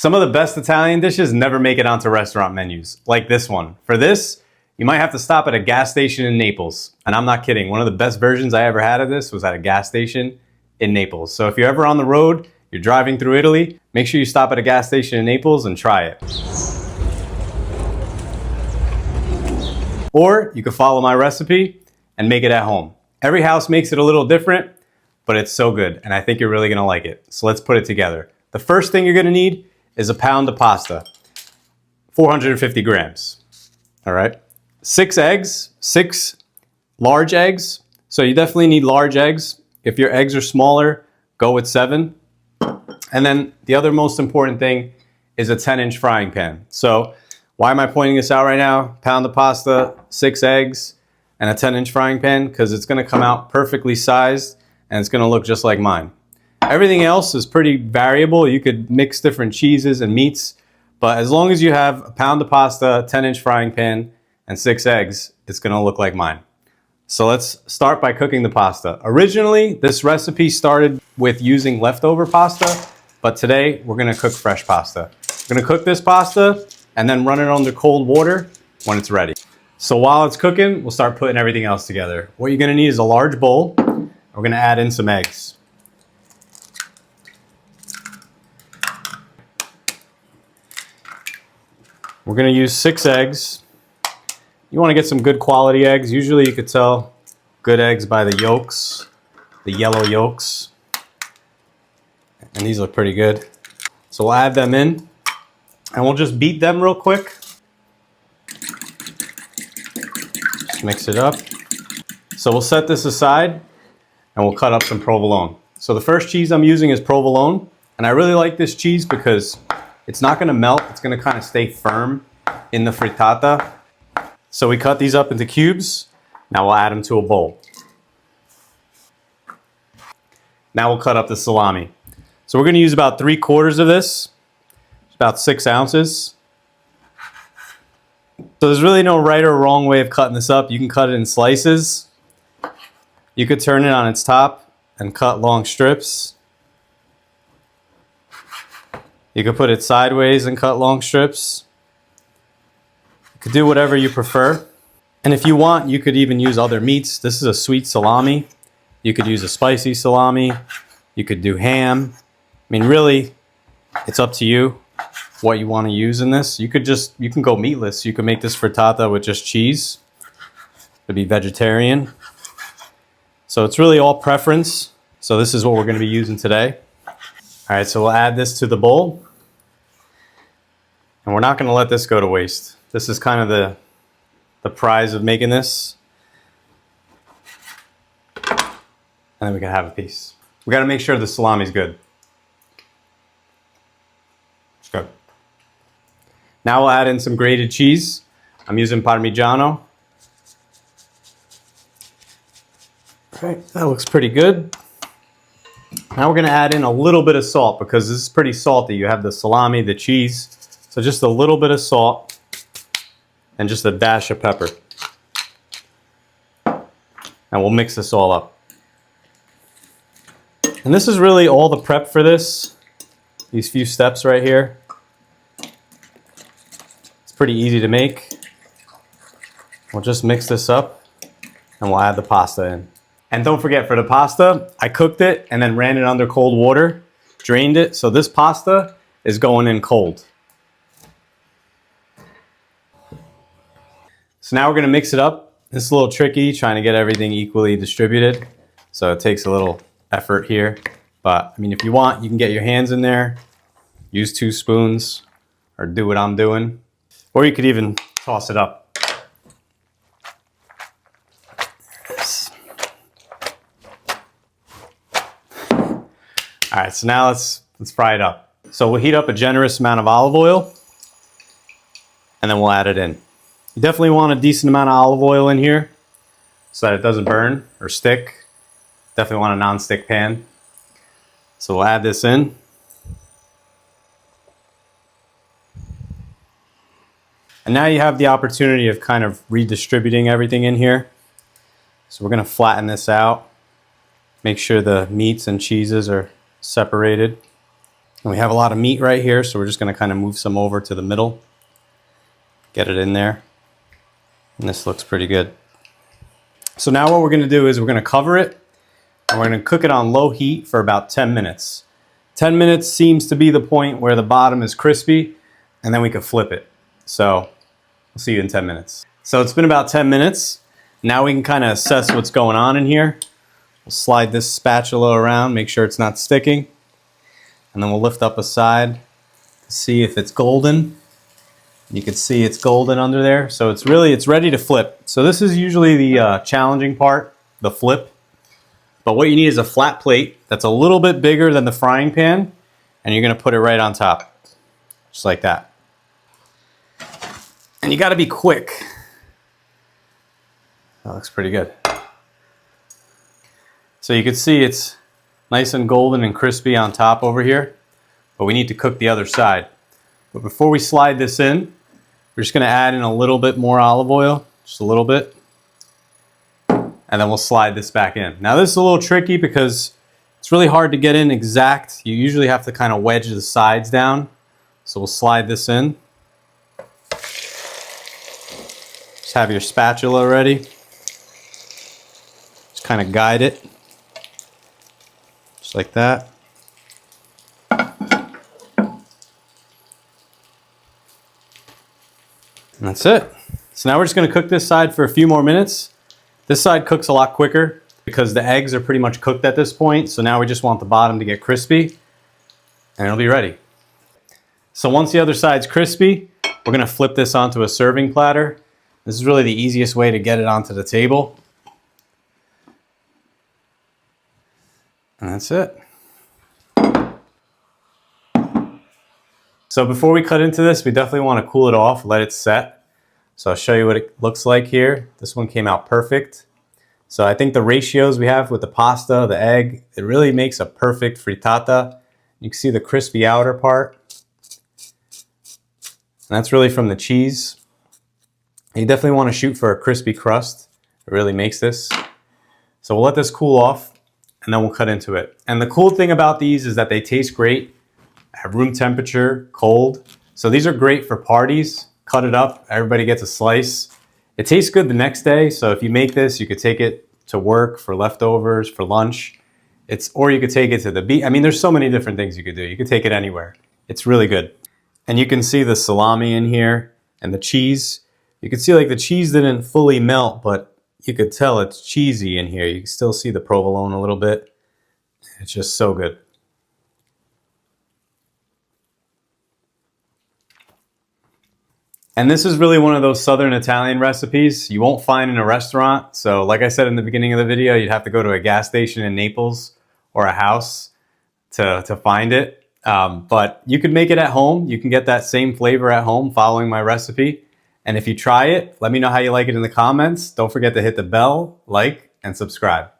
Some of the best Italian dishes never make it onto restaurant menus, like this one. For this, you might have to stop at a gas station in Naples. And I'm not kidding. One of the best versions I ever had of this was at a gas station in Naples. So if you're ever on the road, you're driving through Italy, make sure you stop at a gas station in Naples and try it. Or you can follow my recipe and make it at home. Every house makes it a little different, but it's so good, and I think you're really gonna like it. So let's put it together. The first thing you're gonna need is a pound of pasta, 450 grams, all right? 6 eggs, 6 large eggs. So you definitely need large eggs. If your eggs are smaller, go with 7. And then the other most important thing is a 10-inch frying pan. So why am I pointing this out right now? Pound of pasta, 6 eggs, and a 10-inch frying pan, because it's gonna come out perfectly sized and it's gonna look just like mine. Everything else is pretty variable. You could mix different cheeses and meats, but as long as you have a pound of pasta, 10-inch frying pan, and 6 eggs, it's gonna look like mine. So let's start by cooking the pasta. Originally, this recipe started with using leftover pasta, but today we're gonna cook fresh pasta. We're gonna cook this pasta and then run it under cold water when it's ready. So while it's cooking, we'll start putting everything else together. What you're gonna need is a large bowl. We're gonna add in some eggs. We're gonna use 6 eggs. You wanna get some good quality eggs. Usually you could tell good eggs by the yolks, the yellow yolks. And these look pretty good. So we'll add them in and we'll just beat them real quick. Just mix it up. So we'll set this aside and we'll cut up some provolone. So the first cheese I'm using is provolone. And I really like this cheese because it's not gonna melt. It's gonna kind of stay firm in the frittata. So we cut these up into cubes. Now we'll add them to a bowl. Now we'll cut up the salami. So we're gonna use about 3/4 of this, about 6 ounces. So there's really no right or wrong way of cutting this up. You can cut it in slices. You could turn it on its top and cut long strips. You could put it sideways and cut long strips. You could do whatever you prefer. And if you want, you could even use other meats. This is a sweet salami. You could use a spicy salami. You could do ham. I mean, really, it's up to you what you want to use in this. You can go meatless. You can make this frittata with just cheese. It'd be vegetarian. So it's really all preference. So this is what we're going to be using today. All right, so we'll add this to the bowl. And we're not going to let this go to waste. This is kind of the prize of making this. And then we can have a piece. We got to make sure the salami's good. It's good. Now we'll add in some grated cheese. I'm using Parmigiano. All right, that looks pretty good. Now we're going to add in a little bit of salt because this is pretty salty. You have the salami, the cheese. So just a little bit of salt and just a dash of pepper. And we'll mix this all up. And this is really all the prep for this. These few steps right here. It's pretty easy to make. We'll just mix this up and we'll add the pasta in. And don't forget, for the pasta, I cooked it and then ran it under cold water, drained it. So this pasta is going in cold. So now we're gonna mix it up. This is a little tricky, trying to get everything equally distributed. So it takes a little effort here. But I mean, if you want, you can get your hands in there, use 2 spoons, or do what I'm doing. Or you could even toss it up. All right, so now let's fry it up. So we'll heat up a generous amount of olive oil and then we'll add it in. You definitely want a decent amount of olive oil in here so that it doesn't burn or stick. Definitely want a non-stick pan. So we'll add this in. And now you have the opportunity of kind of redistributing everything in here. So we're gonna flatten this out. Make sure the meats and cheeses are separated. And we have a lot of meat right here, so we're just going to kind of move some over to the middle. Get it in there. And this looks pretty good. So now what we're going to do is we're going to cover it, and we're going to cook it on low heat for about 10 minutes. 10 minutes seems to be the point where the bottom is crispy, and then we can flip it. So we'll see you in 10 minutes. So it's been about 10 minutes. Now we can kind of assess what's going on in here. We'll slide this spatula around, make sure it's not sticking. And then we'll lift up a side to see if it's golden. You can see it's golden under there. So it's ready to flip. So this is usually the challenging part, the flip. But what you need is a flat plate that's a little bit bigger than the frying pan, and you're gonna put it right on top, just like that. And you gotta be quick. That looks pretty good. So you can see it's nice and golden and crispy on top over here, but we need to cook the other side. But before we slide this in, we're just gonna add in a little bit more olive oil, just a little bit, and then we'll slide this back in. Now this is a little tricky because it's really hard to get in exact. You usually have to kind of wedge the sides down. So we'll slide this in. Just have your spatula ready. Just kind of guide it, just like that. And that's it. So now we're just going to cook this side for a few more minutes. This side cooks a lot quicker because the eggs are pretty much cooked at this point. So now we just want the bottom to get crispy and it'll be ready. So once the other side's crispy, we're going to flip this onto a serving platter. This is really the easiest way to get it onto the table. And that's it. So before we cut into this, we definitely want to cool it off, let it set. So I'll show you what it looks like here. This one came out perfect. So I think the ratios we have with the pasta, the egg, it really makes a perfect frittata. You can see the crispy outer part. And that's really from the cheese. You definitely want to shoot for a crispy crust. It really makes this. So we'll let this cool off and then we'll cut into it. And the cool thing about these is that they taste great at room temperature, cold. So these are great for parties. Cut it up, everybody gets a slice. It tastes good the next day, so if you make this, you could take it to work for leftovers, for lunch. Or you could take it to the beach. I mean, there's so many different things you could do. You could take it anywhere. It's really good. And you can see the salami in here and the cheese. You can see like the cheese didn't fully melt, but you could tell it's cheesy in here. You can still see the provolone a little bit. It's just so good. And this is really one of those Southern Italian recipes you won't find in a restaurant. So like I said in the beginning of the video, you'd have to go to a gas station in Naples or a house to find it. But you can make it at home. You can get that same flavor at home following my recipe. And if you try it, let me know how you like it in the comments. Don't forget to hit the bell, like, and subscribe.